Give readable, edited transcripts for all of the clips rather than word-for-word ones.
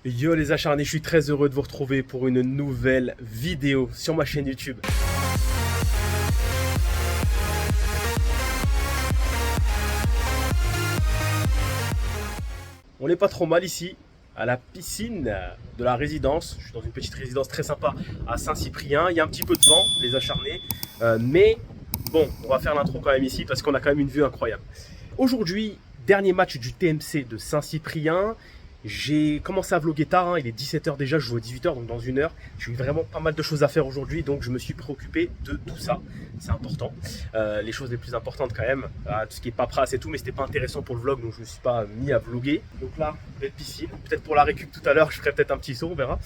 Yo les acharnés, je suis très heureux de vous retrouver pour une nouvelle vidéo sur ma chaîne YouTube. On n'est pas trop mal ici, à la piscine de la résidence. Je suis dans une petite résidence très sympa à Saint-Cyprien. Il y a un petit peu de vent, les acharnés, mais bon, on va faire l'intro quand même ici parce qu'on a quand même une vue incroyable. Aujourd'hui, dernier match du TMC de Saint-Cyprien. J'ai commencé à vlogger tard, il est 17h déjà, je joue à 18h, donc dans une heure. J'ai eu vraiment pas mal de choses à faire aujourd'hui, donc je me suis préoccupé de tout ça. C'est important. Les choses les plus importantes quand même, tout ce qui est paperasse et tout, mais c'était pas intéressant pour le vlog, donc je me suis pas mis à vlogger. Donc là, belle piscine. Peut-être pour la récup tout à l'heure, je ferai peut-être un petit saut, on verra.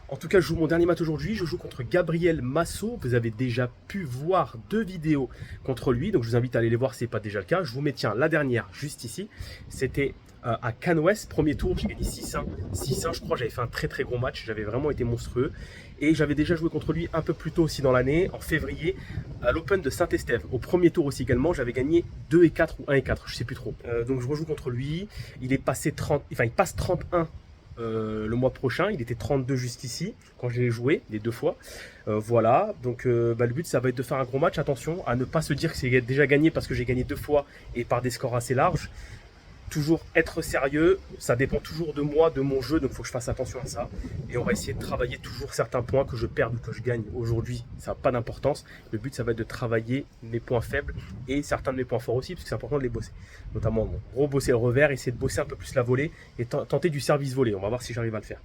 En tout cas, je joue mon dernier match aujourd'hui. Je joue contre Gabriel Masso. Vous avez déjà pu voir 2 vidéos contre lui. Donc, je vous invite à aller les voir si ce n'est pas déjà le cas. Je vous mets, tiens, la dernière juste ici. C'était à Cannes Ouest. Premier tour, j'ai gagné 6-1. 6-1, je crois. J'avais fait un très très gros match. J'avais vraiment été monstrueux. Et j'avais déjà joué contre lui un peu plus tôt aussi dans l'année, en février, à l'Open de Saint-Estève. Au premier tour aussi également, j'avais gagné 2-4 ou 1-4, je ne sais plus trop. Donc, je rejoue contre lui. Il est passé 30, enfin, il passe 31. Le mois prochain, il était 32 juste ici quand je l'ai joué les 2 fois. Voilà, donc le but ça va être de faire un gros match. Attention à ne pas se dire que c'est déjà gagné parce que j'ai gagné 2 fois et par des scores assez larges. Toujours être sérieux, ça dépend toujours de moi, de mon jeu, donc il faut que je fasse attention à ça. Et on va essayer de travailler toujours certains points, que je perde ou que je gagne aujourd'hui, ça n'a pas d'importance. Le but ça va être de travailler mes points faibles et certains de mes points forts aussi, parce que c'est important de les bosser. Notamment, bon, gros bosser le revers, essayer de bosser un peu plus la volée et tenter du service volé. On va voir si j'arrive à le faire.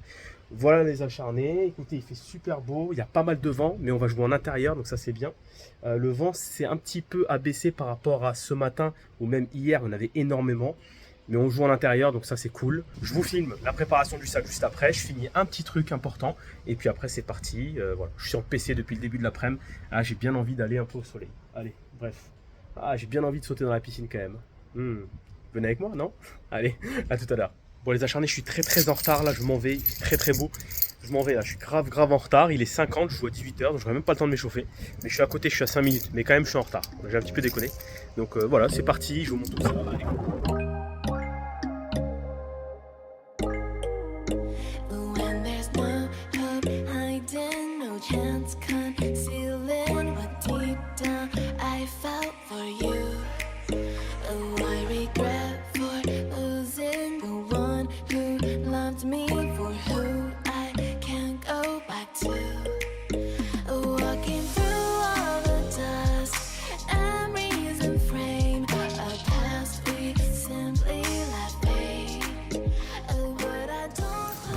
Voilà les acharnés, écoutez, il fait super beau, il y a pas mal de vent, mais on va jouer en intérieur, donc ça c'est bien. Le vent s'est un petit peu abaissé par rapport à ce matin, ou même hier, on avait énormément. Mais on joue à l'intérieur, donc ça c'est cool. Je vous filme la préparation du sac juste après. Je finis un petit truc important. Et puis après c'est parti. Voilà. Je suis sur le PC depuis le début de l'après-midi. Ah, j'ai bien envie d'aller un peu au soleil. Allez, bref. Ah, j'ai bien envie de sauter dans la piscine quand même. Venez avec moi, non? Allez, à tout à l'heure. Bon les acharnés, je suis très très en retard là. Je m'en vais. Il fait très très beau. Je m'en vais là. Je suis grave en retard. Il est 50, je joue à 18h. Donc j'aurai même pas le temps de m'échauffer. Mais je suis à côté, je suis à 5 minutes. Mais quand même, je suis en retard. J'ai un petit peu déconné. Donc voilà, c'est parti. Je vous montre tout ça. Allez.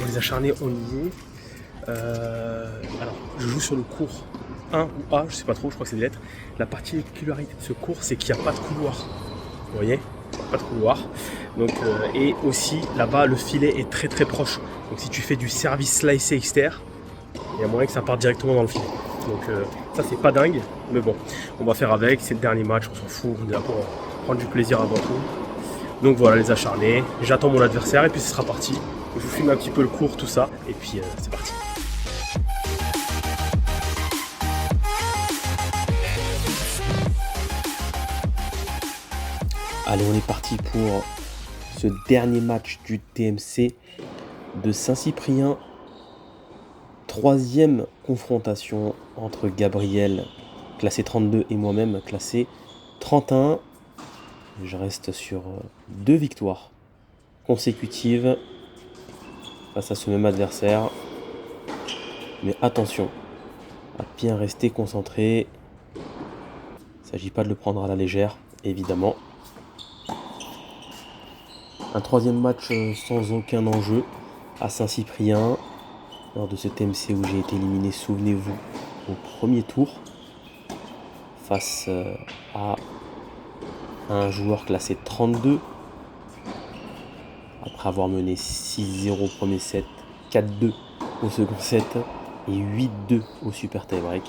Les acharnés, on y est. Alors, je joue sur le cours 1 ou A, je sais pas trop, je crois que c'est des lettres. La particularité de ce cours, c'est qu'il n'y a pas de couloir. Vous voyez, pas de couloir. Donc, et aussi, là-bas, le filet est très très proche. Donc, si tu fais du service slicé externe, il y a moyen que ça parte directement dans le filet. Donc, ça, c'est pas dingue. Mais bon, on va faire avec. C'est le dernier match, on s'en fout. On est là pour prendre du plaisir avant tout. Donc voilà les acharnés, j'attends mon adversaire et puis ce sera parti. Je vous filme un petit peu le cours, tout ça, et puis c'est parti. Allez, on est parti pour ce dernier match du TMC de Saint-Cyprien. 3e confrontation entre Gabriel, classé 32, et moi-même, classé 31. Je reste sur 2 victoires consécutives face à ce même adversaire. Mais attention à bien rester concentré. Il ne s'agit pas de le prendre à la légère, évidemment. Un 3e match sans aucun enjeu à Saint-Cyprien. Lors de ce TMC où j'ai été éliminé, souvenez-vous, au premier tour. Face à un joueur classé 32, après avoir mené 6-0 au premier set, 4-2 au second set et 8-2 au super tie-break.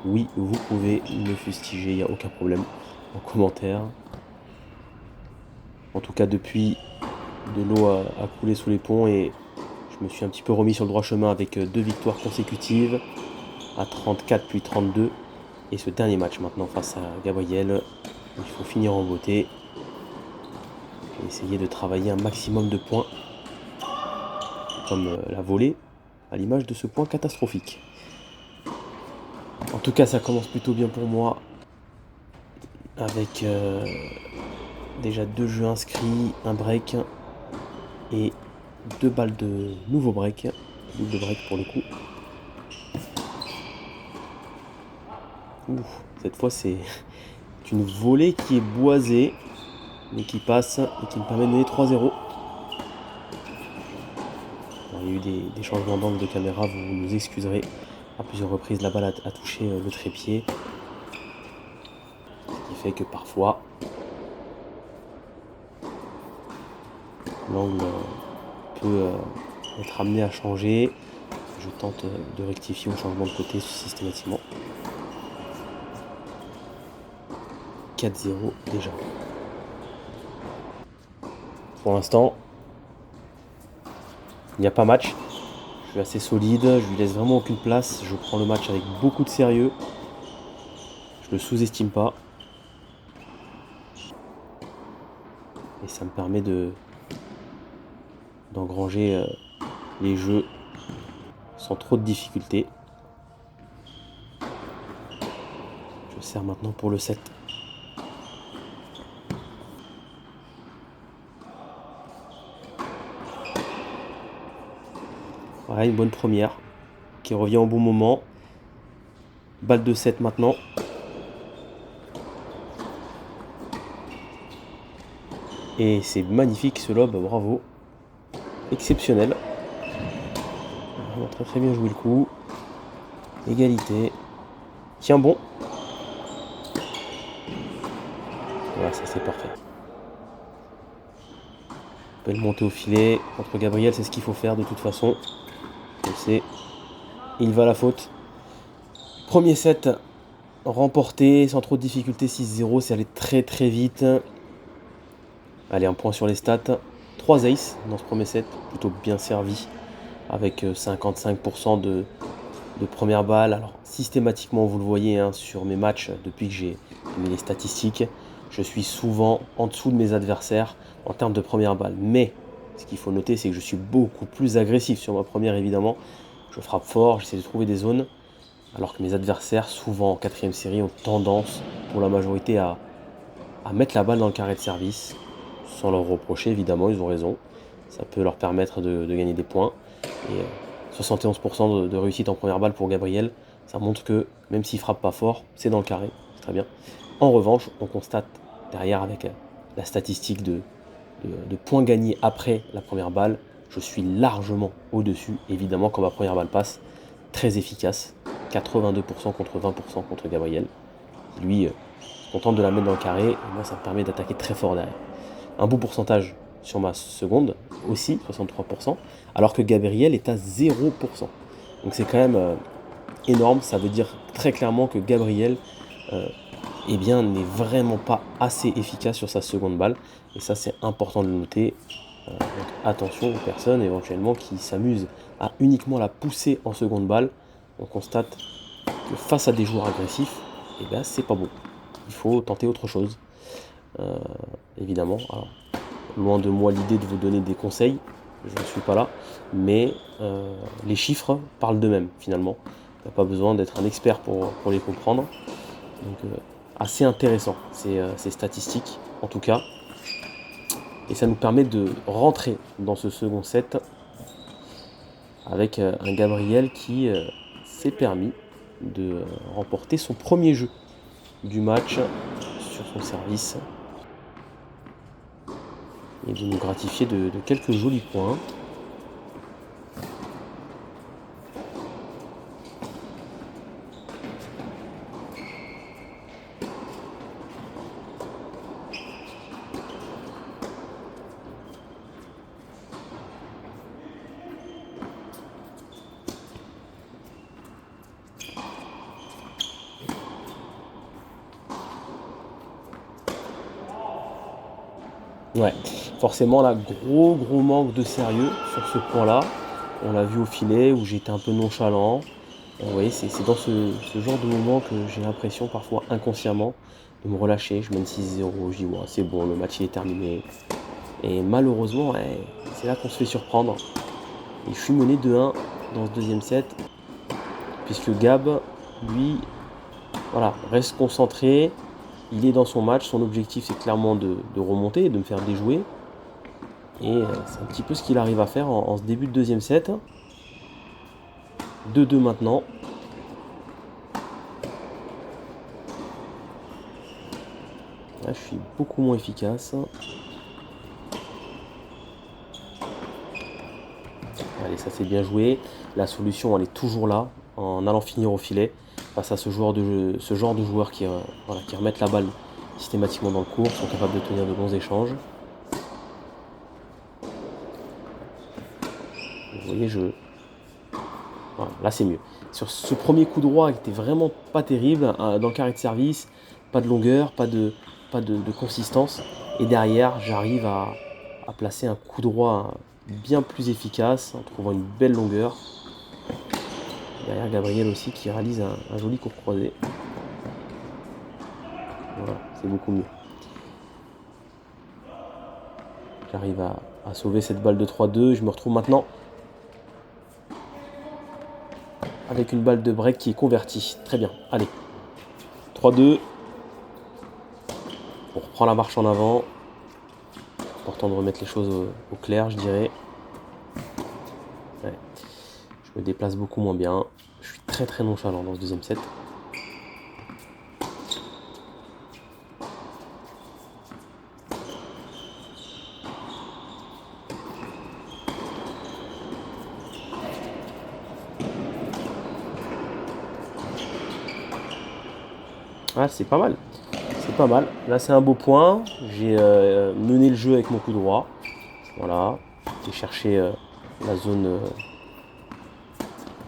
Oui, vous pouvez me fustiger, il n'y a aucun problème en commentaire. En tout cas, depuis, de l'eau a coulé sous les ponts et je me suis un petit peu remis sur le droit chemin avec 2 victoires consécutives à 34 puis 32. Et ce dernier match maintenant face à Gabriel, il faut finir en beauté et essayer de travailler un maximum de points comme la volée, à l'image de ce point catastrophique. En tout cas, ça commence plutôt bien pour moi, avec déjà 2 jeux inscrits, un break et 2 balles de nouveau break, double break pour le coup. Ouf, cette fois c'est une volée qui est boisée, mais qui passe et qui me permet de mener 3-0. Il y a eu des changements d'angle de caméra, vous nous excuserez. À plusieurs reprises, la balle a touché le trépied. Ce qui fait que parfois, l'angle peut être amené à changer. Je tente de rectifier au changement de côté systématiquement. 4-0 déjà. Pour l'instant, il n'y a pas match. Je suis assez solide, je lui laisse vraiment aucune place. Je prends le match avec beaucoup de sérieux. Je le sous-estime pas. Et ça me permet d'engranger les jeux sans trop de difficultés. Je sers maintenant pour le 7. Voilà, une bonne première qui revient au bon moment. Balle de 7 maintenant. Et c'est magnifique ce lob, bravo. Exceptionnel. On a très très bien joué le coup. Égalité. Tiens bon. Voilà, ça c'est parfait. Belle montée au filet. Contre Gabriel, c'est ce qu'il faut faire de toute façon. Je sais. Il va à la faute. Premier set remporté sans trop de difficultés, 6-0. C'est allé très très vite. Allez, un point sur les stats. 3 aces dans ce premier set. Plutôt bien servi. Avec 55% de première balle. Alors systématiquement, vous le voyez sur mes matchs, depuis que j'ai mis les statistiques, je suis souvent en dessous de mes adversaires en termes de première balle. Mais ce qu'il faut noter, c'est que je suis beaucoup plus agressif sur ma première, évidemment. Je frappe fort, j'essaie de trouver des zones, alors que mes adversaires, souvent en quatrième série, ont tendance, pour la majorité, à mettre la balle dans le carré de service, sans leur reprocher, évidemment, ils ont raison. Ça peut leur permettre de gagner des points. Et 71% de réussite en première balle pour Gabriel, ça montre que même s'il frappe pas fort, c'est dans le carré, c'est très bien. En revanche, on constate derrière avec la statistique de points gagnés après la première balle, je suis largement au-dessus, évidemment, quand ma première balle passe. Très efficace, 82% contre 20% contre Gabriel. Lui, se contente de la mettre dans le carré, et moi ça me permet d'attaquer très fort derrière. Un beau pourcentage sur ma seconde, aussi 63%, alors que Gabriel est à 0%. Donc c'est quand même énorme, ça veut dire très clairement que Gabriel n'est vraiment pas assez efficace sur sa seconde balle, et ça c'est important de le noter. Donc attention aux personnes éventuellement qui s'amusent à uniquement la pousser en seconde balle. On constate que face à des joueurs agressifs, c'est pas bon. Il faut tenter autre chose, évidemment. Alors, loin de moi l'idée de vous donner des conseils, je ne suis pas là, mais les chiffres parlent d'eux-mêmes finalement. Il n'y a pas besoin d'être un expert pour les comprendre. Donc assez intéressant ces statistiques en tout cas. Et ça nous permet de rentrer dans ce second set avec un Gabriel qui s'est permis de remporter son premier jeu du match sur son service et de nous gratifier de quelques jolis points. Ouais, forcément là, gros manque de sérieux sur ce point-là. On l'a vu au filet où j'étais un peu nonchalant. Vous voyez, c'est dans ce genre de moment que j'ai l'impression parfois inconsciemment de me relâcher. Je mène 6-0, je dis ouais, c'est bon, le match il est terminé. Et malheureusement, c'est là qu'on se fait surprendre. Et je suis mené 2-1 dans ce deuxième set. Puisque Gab, lui, voilà, reste concentré. Il est dans son match. Son objectif, c'est clairement de remonter et de me faire déjouer. Et c'est un petit peu ce qu'il arrive à faire en ce début de deuxième set. 2-2 maintenant. Là, je suis beaucoup moins efficace. Allez, ça c'est bien joué. La solution, elle est toujours là, en allant finir au filet, face à ce genre de joueurs qui remettent la balle systématiquement dans le court, sont capables de tenir de bons échanges. Vous voyez, voilà, là c'est mieux. Sur ce premier coup droit qui était vraiment pas terrible, dans le carré de service, pas de longueur, pas de consistance. Et derrière, j'arrive à placer un coup droit bien plus efficace, en trouvant une belle longueur. Derrière, Gabriel aussi qui réalise un joli court croisé. Voilà, c'est beaucoup mieux. J'arrive à sauver cette balle de 3-2. Je me retrouve maintenant avec une balle de break qui est convertie. Très bien, allez. 3-2. On reprend la marche en avant. Important de remettre les choses au clair, je dirais. Ouais. Je me déplace beaucoup moins bien. Je suis très très nonchalant dans ce deuxième set. Ah, c'est pas mal. C'est pas mal. Là, c'est un beau point. J'ai mené le jeu avec mon coup droit. Voilà. J'ai cherché la zone...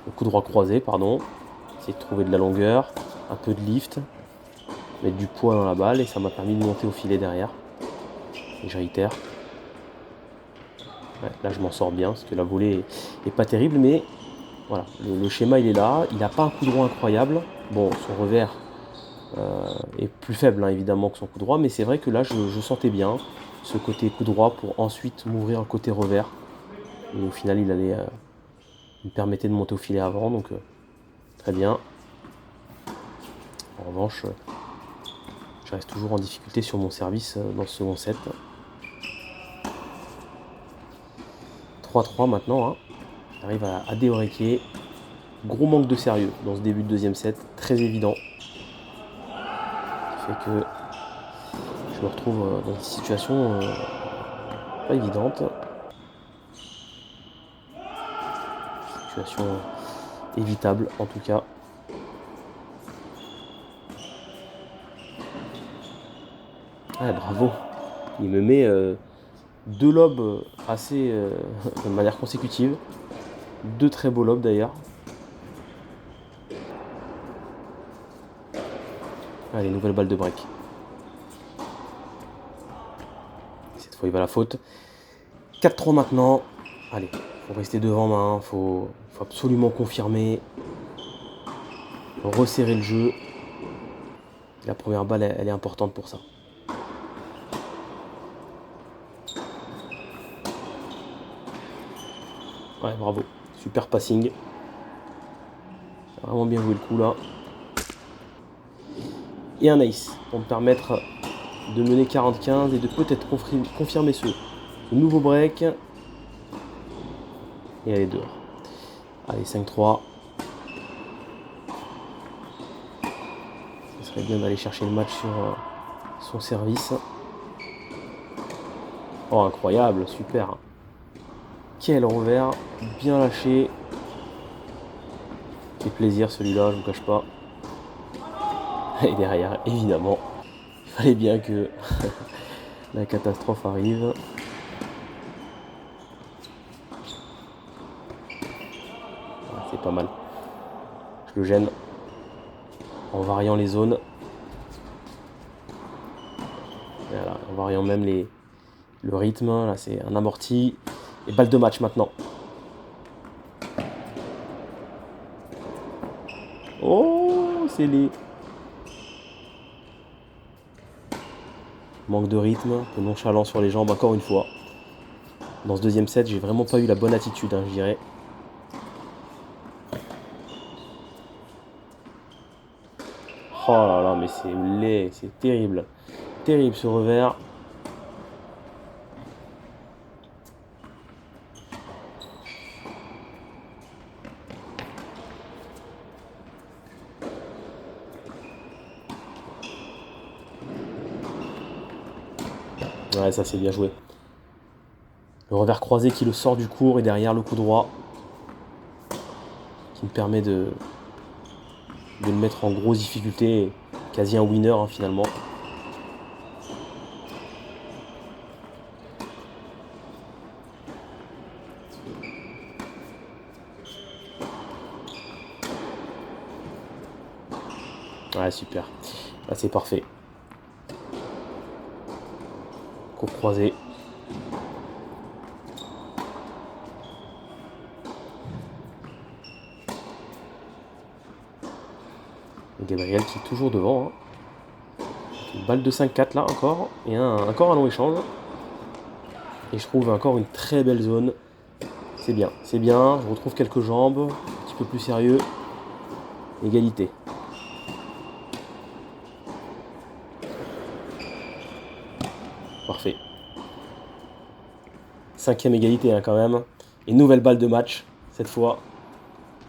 le coup droit croisé, pardon. Essayer de trouver de la longueur, un peu de lift, mettre du poids dans la balle et ça m'a permis de monter au filet derrière. Et je réitère. Ouais, là, je m'en sors bien parce que la volée est pas terrible, mais voilà, le schéma il est là. Il n'a pas un coup droit incroyable. Bon, son revers est plus faible hein, évidemment que son coup droit, mais c'est vrai que là je sentais bien ce côté coup droit pour ensuite m'ouvrir le côté revers. Et au final, il me permettait de monter au filet avant, donc très bien. En revanche, je reste toujours en difficulté sur mon service dans ce second set. 3-3 maintenant, hein. J'arrive à débreaker. Gros manque de sérieux dans ce début de deuxième set, très évident. Ce qui fait que je me retrouve dans une situation pas évidente. Situation évitable en tout cas. Ah, bravo. Il me met deux lobes assez de manière consécutive. Deux très beaux lobes d'ailleurs. Allez, nouvelle balle de break. Cette fois, il va à la faute. 4-3 maintenant. Allez, faut rester devant main. Faut absolument confirmer. Resserrer le jeu. La première balle, elle est importante pour ça. Ouais, bravo. Super passing. Vraiment bien joué le coup là. Et un ace pour me permettre de mener 40-15 et de peut-être confirmer ce nouveau break. Et elle est dehors. Allez, 5-3. Ce serait bien d'aller chercher le match sur son service. Oh, incroyable, super. Quel revers, bien lâché. Fait plaisir celui-là, je vous cache pas. Et derrière, évidemment, il fallait bien que la catastrophe arrive. Voilà, c'est pas mal. Je le gêne en variant les zones. Voilà, en variant même le rythme. Là, c'est un amorti. Et balle de match maintenant. Oh, c'est les... Manque de rythme, un peu nonchalant sur les jambes encore une fois. Dans ce deuxième set, j'ai vraiment pas eu la bonne attitude, hein, je dirais. Oh là là, mais c'est laid, c'est terrible. Terrible ce revers. Ouais, ça c'est bien joué. Le revers croisé qui le sort du court et derrière le coup droit. Qui me permet de le mettre en grosse difficulté. Quasi un winner hein, finalement. Ouais, super. Là, c'est parfait. Court croisé. Gabriel qui est toujours devant. Hein. Une balle de 5-4 là encore. Et encore un long échange. Et je trouve encore une très belle zone. C'est bien, c'est bien. Je retrouve quelques jambes. Un petit peu plus sérieux. Égalité. Parfait. 5e égalité hein, quand même. Et nouvelle balle de match. Cette fois.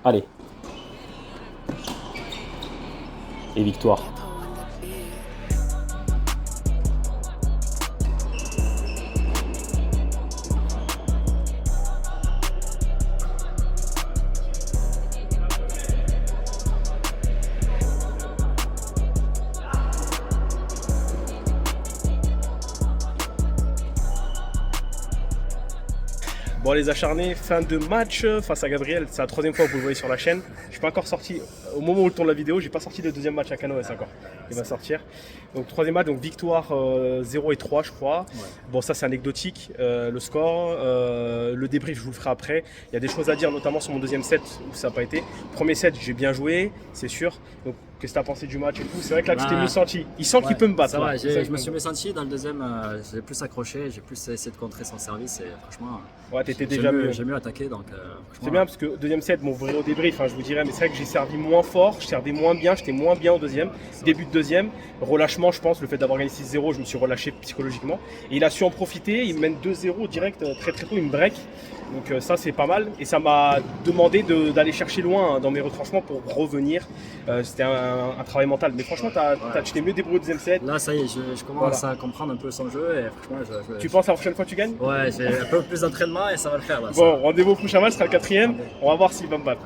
Allez. Et victoire. Bon les acharnés, fin de match face à Gabriel, c'est la 3e fois que vous le voyez sur la chaîne. Je suis pas encore sorti, au moment où je tourne la vidéo, j'ai pas sorti le 2e match à Canoës encore. Il va sortir. Donc 3e match, donc victoire 0 et 3 je crois. Ouais. Bon ça c'est anecdotique, le score, le débrief je vous le ferai après. Il y a des choses à dire notamment sur mon 2e set où ça n'a pas été. Premier set j'ai bien joué, c'est sûr. Donc qu'est-ce que tu as pensé du match et tout? C'est vrai que là tu t'es mieux senti. Il sent qu'il peut me battre. Là. Je me suis mieux senti dans le deuxième, j'ai plus accroché, j'ai plus essayé de contrer son service et franchement ouais, t'étais déjà mieux. J'ai mieux attaqué donc c'est bien parce que deuxième set, bon, vous verrez au débrief, hein, je vous dirais, mais c'est vrai que j'ai servi moins fort, je servais moins bien, j'étais moins bien au deuxième. Début de deuxième, relâchement, je pense, le fait d'avoir gagné 6-0, je me suis relâché psychologiquement. Et il a su en profiter, il mène 2-0 direct, très très tôt, il me break. Donc ça c'est pas mal et ça m'a demandé d'aller chercher loin hein, dans mes retranchements pour revenir. C'était un travail mental, mais franchement tu t'es mieux débrouillé au deuxième set. Là ça y est, je commence à comprendre un peu son jeu et franchement tu penses la prochaine fois tu gagnes? Ouais, j'ai un peu plus d'entraînement et ça va le faire. Là, bon, rendez-vous au prochain match, ce sera le 4e, on va voir s'il va me battre.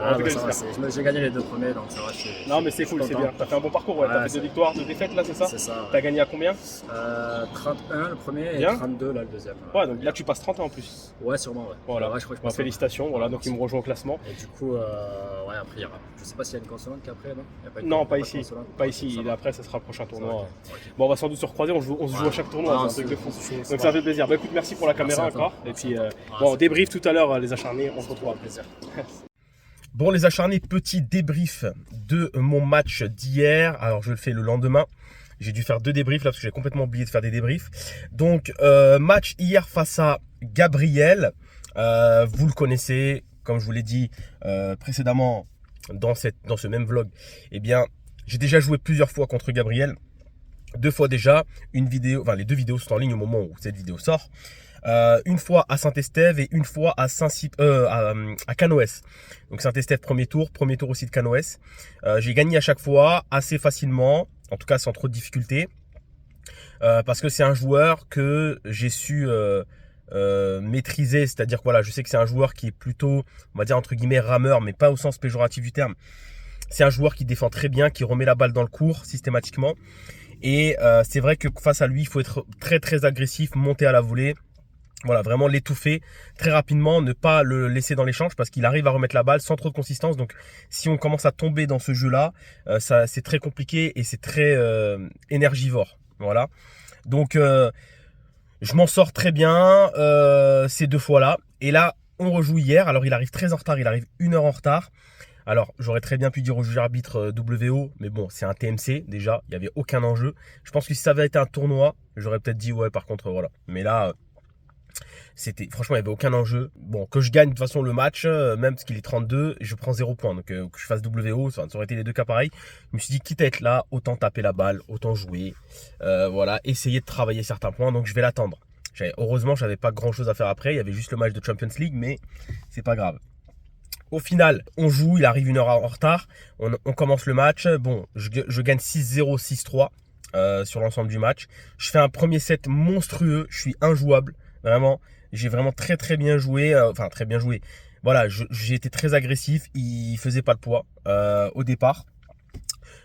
J'ai gagné les 2 premiers donc ça va. Non mais c'est cool, c'est bien, t'as fait un bon parcours, ouais. T'as fait 2 victoires, 2 défaites là c'est ça? C'est ça. T'as gagné à combien? 31 le premier bien. Et 32 là le deuxième. Ouais donc là tu passes 30 en plus. Ouais sûrement ouais. Voilà, je crois que félicitations, voilà, donc il me rejoint au classement. Et du coup, ouais, après il y aura. Je sais pas s'il y a une consonante qu'après, non? Non, pas ici. Pas ici. Après, ça sera le prochain tournoi. Okay. Bon, on va sans doute se recroiser. On se joue à chaque tournoi. C'est un truc de fou. Donc ça fait plaisir. Bah écoute, merci pour la caméra encore. Et puis, bon, débrief tout à l'heure, les acharnés. On se retrouve à plaisir. Bon, les acharnés, petit débrief de mon match d'hier. Alors, je le fais le lendemain. J'ai dû faire 2 débriefs là parce que j'ai complètement oublié de faire des débriefs. Donc, match hier face à Gabriel. Vous le connaissez, comme je vous l'ai dit précédemment dans ce même vlog. Eh bien, j'ai déjà joué plusieurs fois contre Gabriel. 2 fois déjà, une vidéo, enfin les 2 vidéos sont en ligne au moment où cette vidéo sort. Une fois à Saint-Estève et une fois à Canoës. Donc Saint-Estève premier tour aussi de Canoës. J'ai gagné à chaque fois assez facilement, en tout cas sans trop de difficultés. Parce que c'est un joueur que j'ai su maîtriser, c'est-à-dire que voilà, je sais que c'est un joueur qui est plutôt, on va dire entre guillemets rameur, mais pas au sens péjoratif du terme. C'est un joueur qui défend très bien, qui remet la balle dans le court systématiquement. Et c'est vrai que face à lui, il faut être très très agressif, monter à la volée. Voilà, vraiment l'étouffer très rapidement, ne pas le laisser dans l'échange parce qu'il arrive à remettre la balle sans trop de consistance. Donc si on commence à tomber dans ce jeu-là, c'est très compliqué et c'est très énergivore. Voilà. Donc je m'en sors très bien ces 2 fois-là. Et là, on rejoue hier. Alors il arrive très en retard, il arrive 1 heure en retard. Alors, j'aurais très bien pu dire au juge arbitre WO, mais bon, c'est un TMC déjà, il n'y avait aucun enjeu. Je pense que si ça avait été un tournoi, j'aurais peut-être dit ouais, par contre, voilà. Mais là, Franchement, il n'y avait aucun enjeu. Bon, que je gagne de toute façon le match, même parce qu'il est 32, je prends 0 points. Donc que je fasse WO, ça aurait été les deux cas pareils. Je me suis dit, quitte à être là, autant taper la balle, autant jouer. Voilà, essayer de travailler certains points. Donc je vais l'attendre. Heureusement, je n'avais pas grand chose à faire après. Il y avait juste le match de Champions League, mais c'est pas grave. Au final, on joue, il arrive 1 heure en retard. On commence le match. Bon, je gagne 6-0, 6-3 sur l'ensemble du match. Je fais un premier set monstrueux. Je suis injouable. Vraiment, j'ai vraiment très très bien joué. Enfin, très bien joué. Voilà, j'ai été très agressif. Il faisait pas le poids au départ.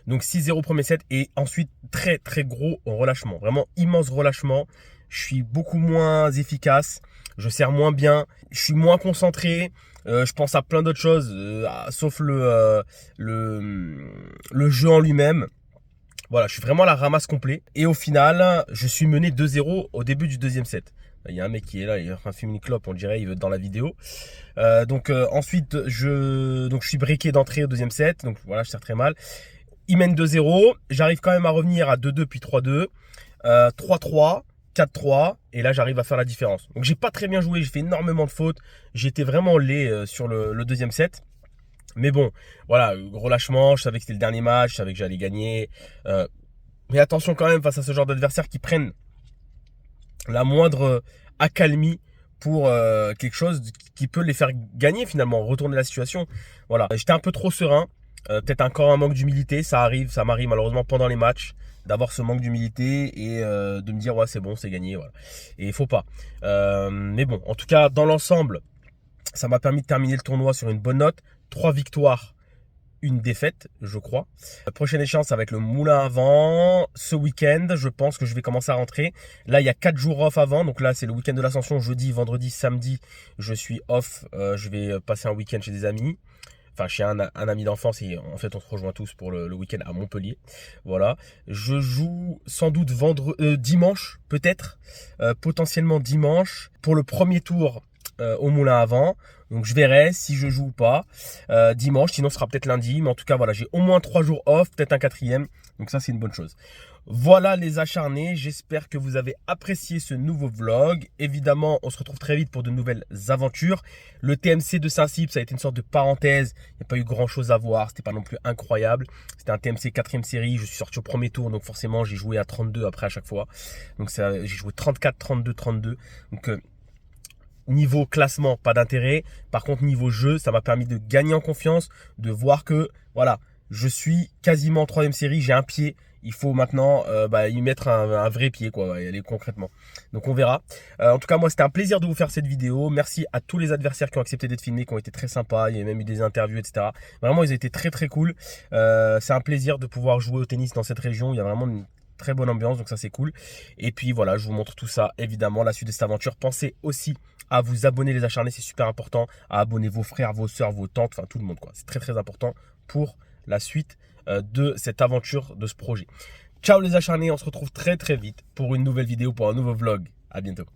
Donc 6-0 premier set et ensuite très très gros relâchement. Vraiment immense relâchement. Je suis beaucoup moins efficace. Je sers moins bien. Je suis moins concentré. Je pense à plein d'autres choses, sauf le jeu en lui-même. Voilà, je suis vraiment à la ramasse complet. Et au final, je suis mené 2-0 au début du deuxième set. Il y a un mec qui est là, il est en train de fumer une clope, on dirait, il veut être dans la vidéo. Ensuite, je suis breaké d'entrée au deuxième set. Donc voilà, je sers très mal. Il mène 2-0. J'arrive quand même à revenir à 2-2 puis 3-2. 3-3. 4-3 et là j'arrive à faire la différence. Donc j'ai pas très bien joué, j'ai fait énormément de fautes, j'étais vraiment laid sur le deuxième set. Mais bon, voilà, relâchement, je savais que c'était le dernier match, je savais que j'allais gagner. Mais attention quand même face à ce genre d'adversaires qui prennent la moindre accalmie pour quelque chose qui peut les faire gagner finalement, retourner la situation. Voilà, j'étais un peu trop serein, peut-être encore un manque d'humilité, ça m'arrive malheureusement pendant les matchs d'avoir ce manque d'humilité et de me dire ouais c'est bon, c'est gagné, voilà. Et il faut pas. Mais bon, en tout cas dans l'ensemble, ça m'a permis de terminer le tournoi sur une bonne note. 3 victoires, une défaite, je crois. La prochaine échéance, ça va être le Moulin à Vent. Ce week-end, je pense que je vais commencer à rentrer. Là, il y a 4 jours off avant. Donc là, c'est le week-end de l'Ascension. Jeudi, vendredi, samedi, je suis off. Je vais passer un week-end chez des amis. Enfin, chez un ami d'enfance. Et en fait, on se rejoint tous pour le week-end à Montpellier. Voilà. Je joue sans doute dimanche, peut-être. Potentiellement dimanche. Pour le premier tour au Moulin à Vent. Donc je verrai si je joue ou pas dimanche, sinon ce sera peut-être lundi. Mais en tout cas, voilà, j'ai au moins 3 jours off, peut-être un 4e. Donc ça, c'est une bonne chose. Voilà les acharnés, j'espère que vous avez apprécié ce nouveau vlog. Évidemment, on se retrouve très vite pour de nouvelles aventures. Le TMC de Saint-Cyr, ça a été une sorte de parenthèse. Il n'y a pas eu grand chose à voir, c'était pas non plus incroyable. C'était un TMC 4e série, je suis sorti au premier tour, donc forcément j'ai joué à 32 après à chaque fois. Donc j'ai joué 34, 32, 32. Donc niveau classement, pas d'intérêt. Par contre, niveau jeu, ça m'a permis de gagner en confiance, de voir que, voilà, je suis quasiment en 3e série, j'ai un pied. Il faut maintenant y mettre un vrai pied, quoi, y aller concrètement. Donc on verra. En tout cas, moi, c'était un plaisir de vous faire cette vidéo. Merci à tous les adversaires qui ont accepté d'être filmés, qui ont été très sympas. Il y a même eu des interviews, etc. Vraiment, ils ont été très, très cool. C'est un plaisir de pouvoir jouer au tennis dans cette région. Il y a vraiment une très bonne ambiance, donc ça, c'est cool. Et puis, voilà, je vous montre tout ça, évidemment, la suite de cette aventure. Pensez aussi à vous abonner les acharnés, c'est super important. À abonner vos frères, vos soeurs, vos tantes, enfin tout le monde, quoi. C'est très, très important pour la suite de cette aventure, de ce projet. Ciao les acharnés, on se retrouve très très vite pour une nouvelle vidéo, pour un nouveau vlog. À bientôt.